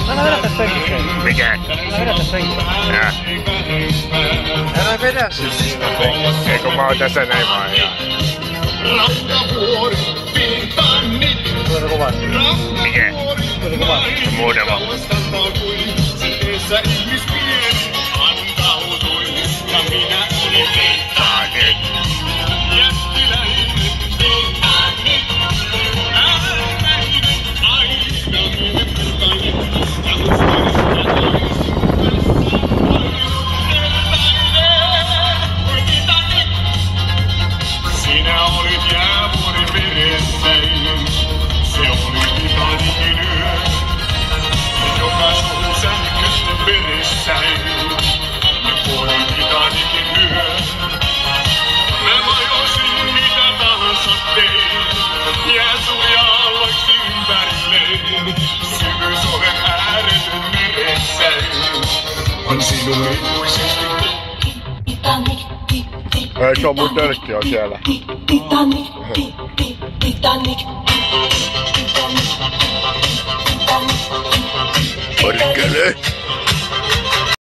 Älä vedä tässä penkissä. Mikä? Älä vedä tässä penkissä. Nää. Älä vedä sitä penkissä. Eikö mä oon tässä näin vaan ihan. Tulee kovasti. Mikä? Tulee kovasti. Muutama. Sinä olit jäävuori veressäin, se oli Titanikin yö, joka suu sähköstä veressäin, ja kuoli Titanikin yö. Mä vajosin mitä tahansa tein, jää tuli aalloiksi ympärilleen, syvyysoven ääretön meressäin, on sinun ikuisesti. Eikö on mun tölkki on siellä? Titanic.